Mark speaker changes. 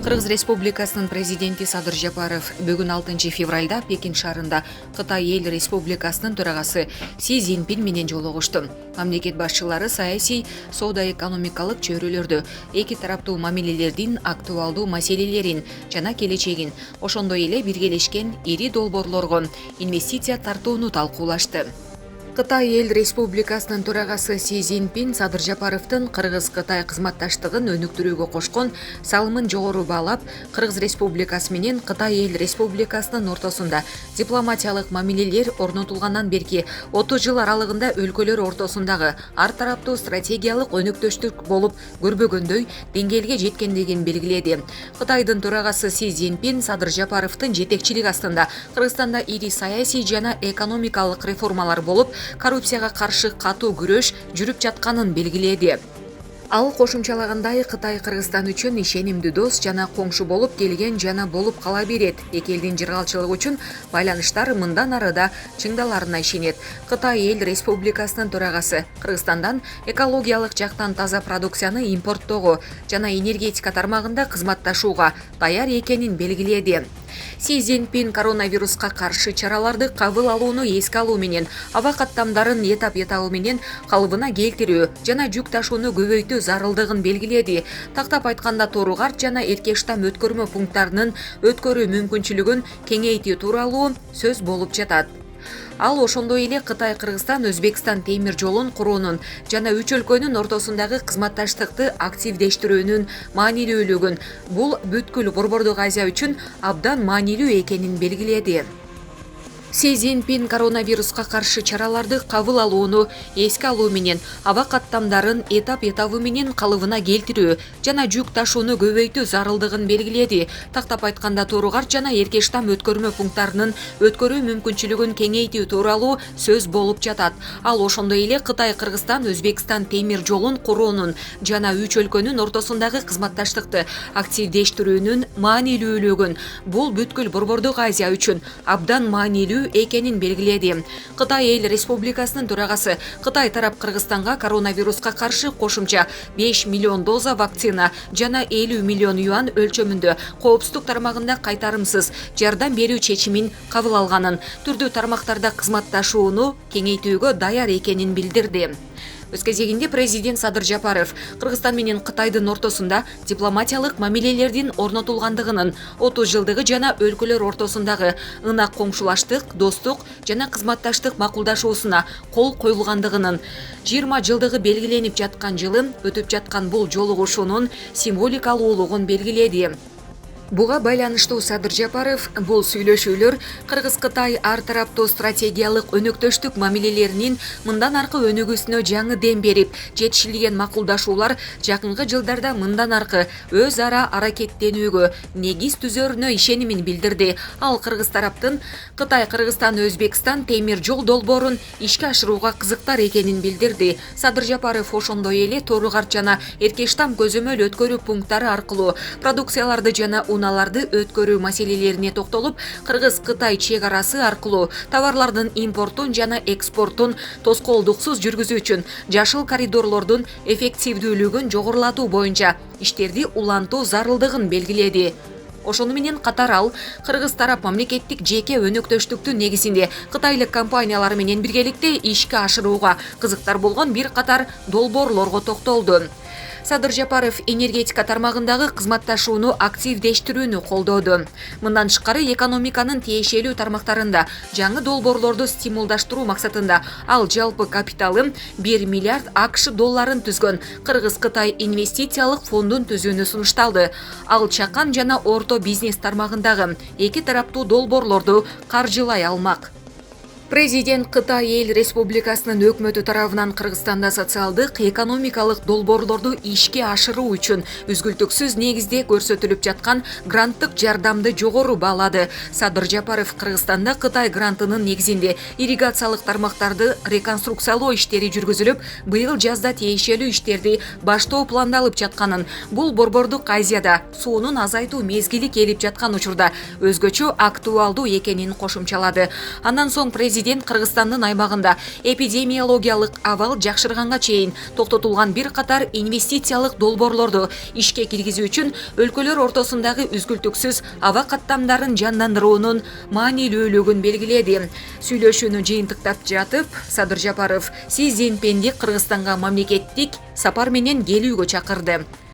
Speaker 1: Кыргыз Республикасынын президенти Садыр Жапаров бүгүн 6 февралда Пекин шаарында Кытай Эл Республикасынын төрагасы Си Цзиньпин менен жолугушту. Мамлекет башчылары саясий, соода-экономикалык чөйрөлөрдү, эки тараптуу мамилелердин актуалдуу маселелерин жана келечегин, ошондой эле биргелешкен ири долбоорлорго инвестиция тартууну талкуулашты. Кытай Эл Республикасынын төрагасы Си Цзиньпин Садыр Жапаровдун Кыргыз-Кытай кызматташтыгын өнүктүрүүгө кошкон салымын жогору баалап, Кыргыз Республикасы менен Кытай Эл Республикасынын ортосунда дипломатиялык мамилелер орнотулгандан берки 30 жыл аралыгында өлкөлөр ортосундагы ар тараптуу стратегиялык өнүктөштүк болуп көрбөгөндөй деңгээлге жеткендигин белгиледи. Кытайдын төрагасы Си Цзиньпин Садыр Жапаровдун жетекчилиги астында Кыргызстанда ири саясий жана экономикалык реформалар болуп, коррупцияга каршы катуу күрөш жүрүп жатканын белгиледи. Ал кошумчалагандай, Кытай Кыргызстан үчүн ишенимдүү дос жана коңшу болуп келген жана болуп кала берет. Эки элдин жыргалчылыгы үчүн байланыштар мындан ары да чыңдаларына ишенет. Кытай Эл Республикасынын төрагасы Кыргызстандан экологиялык жактан таза продукцияны импорттоого жана энергетика тармагында кызматташууга даяр экенин белгиледи. Си Цзиньпин коронавируска каршы чараларды кабыл алууну эске алуу менен аба каттамдарын этап менен калыбына келтирүү жана жүк ташууну көбөйтүү зарылдыгын белгиледи. Тактап айтканда, Тооругарт жана Эркештам өткөрмө пункттарынын өткөрүү мүмкүнчүлүгүн кеңейтүү тууралуу сөз болуп жатат. Ал ошондой эле Кытай Кыргызстан Өзбекстан темир жолун куруунун жана үч өлкөнүн ортосундагы кызматташтыкты активдештирүүнүн маанилүүлүгүн, бул бүткүл Борбордук Азия үчүн абдан маанилүү экенин белгиледи. Си Цзиньпин коронавируска каршы чараларды кабыл алууну эске алуу менен аба каттамдарын этап менен калыбына келтирүү жана жүк ташууну көбөйтүү зарылдыгын белгиледи. Тактап айтканда, Тооругарт жана Эркештам өткөрмө пункттарынын өткөрүү мүмкүнчүлүгүн кеңейтүү тууралуу сөз болуп жатат. Ал ошондой эле Кытай Кыргызстан Өзбекстан темир жолун куруунун жана үч өлкөнүн ортосундагы кызматташтыкты активдештирүүнүн маанилүүлүгүн, бул бүткүл Борбордук Азия үчүн абдан маанилүү экенин белгиледи. Кытай Эл Республикасынын төрагасы Кытай тарап Кыргызстанга коронавируска каршы кошумча 5 миллион доза вакцина жана 50 миллион юан өлчөмүндө коопсуздук тармагында кайтарымсыз жардам берүү чечимин кабыл алганын, түрдүү тармактарда кызматташууну кеңейтүүгө даяр экенин билдирди. Өз кезегинде президент Садыр Жапаров Кыргызстан менен Кытайдын ортосунда дипломатиялык мамилелердин орнотулгандыгынын, 30 жылдыгы жана өлкөлөр ортосундагы ынак коңшулаштык, достук жана кызматташтык макулдашуусуна кол коюлгандыгынын, 20 жылдыгы белгиленип жаткан жылы өтүп жаткан бул жолугушуунун символикалуулугун белгиледи. Буга байланыштуу Садыр Жапаров бул сүйлөшүүлөр Кыргыз-Кытай ар тараптуу стратегиялык өнөктөштүк мамилелеринин мындан аркы өнүгүүсүнө жаңы дем берип, жетишилген макулдашуулар жакынкы жылдарда мындан аркы өз ара аракеттенүүгө негиз түзөрүнө ишенимин билдирди. Ал Кыргыз тараптын Кытай Кыргызстан Өзбекстан темир жол долбоорун ишке ашырууга кызыктар экенин билдирди. Садыр Жапаров ошондой эле Тооругарт жана Эркештам көзөмөл өткөрүү пункттары аркылуу продукцияларды жана унааларды өткөрүү маселелерине токтолуп, Кыргыз-Кытай чек арасы аркылуу товарлардын импортун жана экспортун тоскоолдуксуз жүргүзүү үчүн жашыл коридорлордун эффективдүүлүгүн жогорулатуу боюнча иштерди улантуу зарылдыгын белгиледи. Ошону менен катар ал Кыргыз тарап мамлекеттик жеке өнөктөштүктүн негизинде кытайлык компаниялар менен биргеликте ишке ашырууга кызыктар болгон бир катар долбоорлорго токтолду. Садыр Жапаров энергетика тармагындагы кызматташууну активдештирүүнү колдоду. Мындан тышкары экономиканын тиешелүү тармактарында жаңы долбоорлорду стимулдаштыруу максатында ал жалпы капиталы 1 миллиард АКШ долларын түзгөн Кыргыз-Кытай инвестициялык фондун түзүүнү сунушталды. Ал чакан жана орто бизнес тармагындагы эки тараптуу долбоорлорду каржылай алмак. Президент Кытай Эл Республикасынын өкмөтү тарабынан Кыргызстанда социалдык, экономикалык долбоорлорду ишке ашыруу үчүн үзгүлтүксүз негизде көрсөтүлүп жаткан гранттык жардамды жогору баалады. Садыр Жапаров Кыргызстанда Кытай грантынын негизинде ирригациялык тармактарды реконструкциялоо иштери жүргүзүлүп, быйыл жазда тиешелүү иштерди баштоо пландалып жатканын, бул Борбордук Азияда суунун азайтуу мезгили келип жаткан учурда өзгөчө актуалдуу экенин кошумчалады. Андан соң президент президент Кыргызстандын аймагында эпидемиологиялык абал жакшырганга чейин токтотулган бир катар инвестициялык долбоорлорду ишке киргизүү үчүн өлкөлөр ортосундагы үзгүлтүксүз аба каттамдарын жандандыруунун маанилүүлүгүн белгиледи. Сүйлөшүүнү жыйынтыктап жатып, Садыр Жапаров Си Цзиньпинди Кыргызстанга мамлекеттик сапар менен келүүгө чакырды.